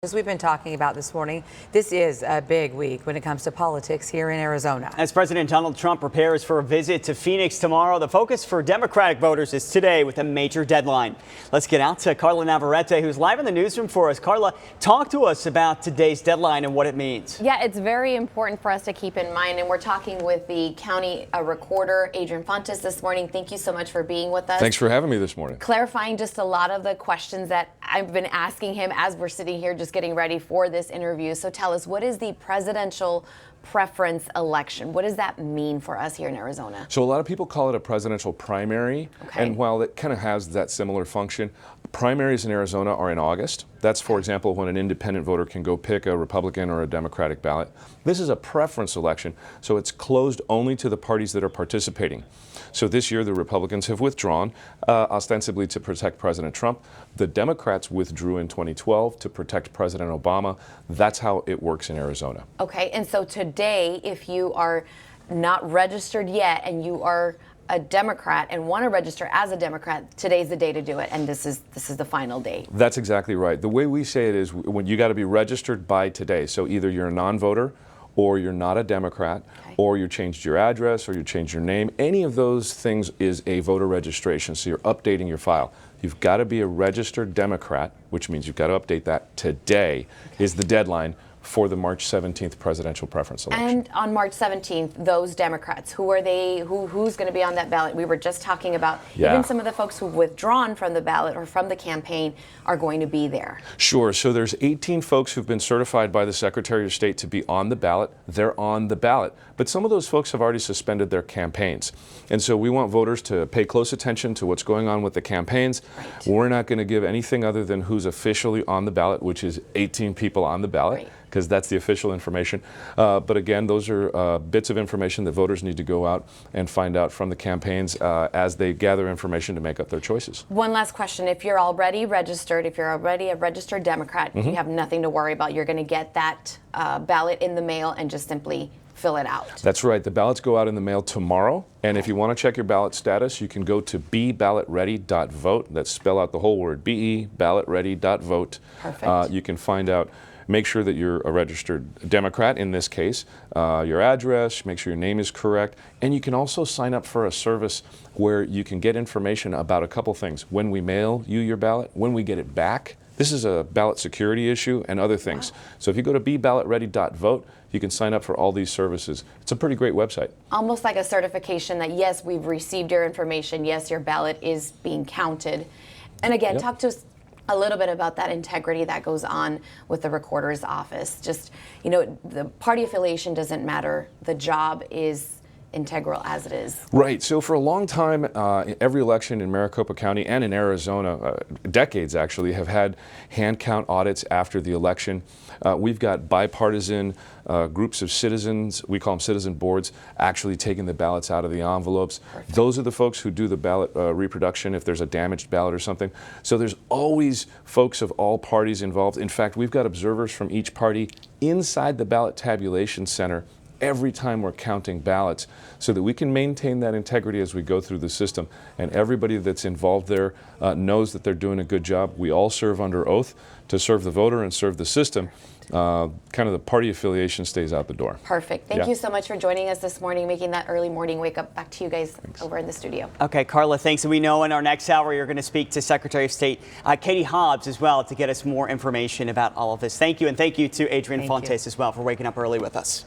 As we've been talking about this morning, this is a big week when it comes to politics here in Arizona. As President Donald Trump prepares for a visit to Phoenix tomorrow, the focus for Democratic voters is today with a major deadline. Let's get out to Carla Navarrete, who's live in the newsroom for us. Carla, talk to us about today's deadline and what it means. Yeah, it's very important for us to keep in mind, and we're talking with the county recorder, Adrienne Pontus, this morning. Thank you so much for being with us. Thanks for having me this morning. Clarifying just a lot of the questions that I've been asking him as we're sitting here just getting ready for this interview. So tell us, what is the presidential preference election? What does that mean for us here in Arizona? So a lot of people call it a presidential primary, and while it kind of has that similar function, primaries in Arizona are in August. That's, for example, when an independent voter can go pick a Republican or a Democratic ballot. This is a preference election, so it's closed only to the parties that are participating. So this year the Republicans have withdrawn, ostensibly to protect President Trump. The Democrats withdrew in 2012 to protect President Obama. That's how it works in Arizona. Okay, and so today, if you are not registered yet and you are a Democrat and want to register as a Democrat, today's the day to do it, and this is the final day. That's exactly right. The way we say it is when you got to be registered by today. So either you're a non-voter, or you're not a Democrat, or you changed your address, or you changed your name. Any of those things is a voter registration, so you're updating your file. You've got to be a registered Democrat, which means you've got to update that today is the deadline for the March 17th presidential preference election. And on March 17th, those Democrats, who are they? Who's going to be on that ballot? We were just talking about even some of the folks who've withdrawn from the ballot or from the campaign are going to be there. Sure. So there's 18 folks who've been certified by the Secretary of State to be on the ballot. They're on the ballot. But some of those folks have already suspended their campaigns. And so we want voters to pay close attention to what's going on with the campaigns. Right. We're not going to give anything other than who's officially on the ballot, which is 18 people on the ballot. Right. Because that's the official information. But again, those are bits of information that voters need to go out and find out from the campaigns as they gather information to make up their choices. One last question. If you're already registered, if you're already a registered Democrat, you have nothing to worry about. You're going to get that ballot in the mail and just simply fill it out. That's right. The ballots go out in the mail tomorrow. And if you want to check your ballot status, you can go to beballotready.vote. That's spell out the whole word, beballotready.vote. Perfect. You can find out. Make sure that you're a registered Democrat in this case, your address, make sure your name is correct, and you can also sign up for a service where you can get information about a couple things. When we mail you your ballot, when we get it back, this is a ballot security issue, and other things. Wow. So if you go to beballotready.vote, you can sign up for all these services. It's a pretty great website. Almost like a certification that yes, we've received your information, yes, your ballot is being counted. And again, talk to us a little bit about that integrity that goes on with the recorder's office. Just, you know, the party affiliation doesn't matter. The job is integral as it is. Right. So for a long time, every election in Maricopa County and in Arizona, decades actually, have had hand count audits after the election. We've got bipartisan groups of citizens, we call them citizen boards, actually taking the ballots out of the envelopes. Perfect. Those are the folks who do the ballot reproduction if there's a damaged ballot or something. So there's always folks of all parties involved. In fact, we've got observers from each party inside the ballot tabulation center every time we're counting ballots so that we can maintain that integrity as we go through the system. And everybody that's involved there knows that they're doing a good job. We all serve under oath to serve the voter and serve the system. Kind of the party affiliation stays out the door. Perfect. Thank you so much for joining us this morning, making that early morning wake up. Back to you guys over in the studio. Okay, Carla, thanks. And we know in our next hour you're going to speak to Secretary of State Katie Hobbs as well to get us more information about all of this. Thank you, and thank you to Adrienne Pontus as well for waking up early with us.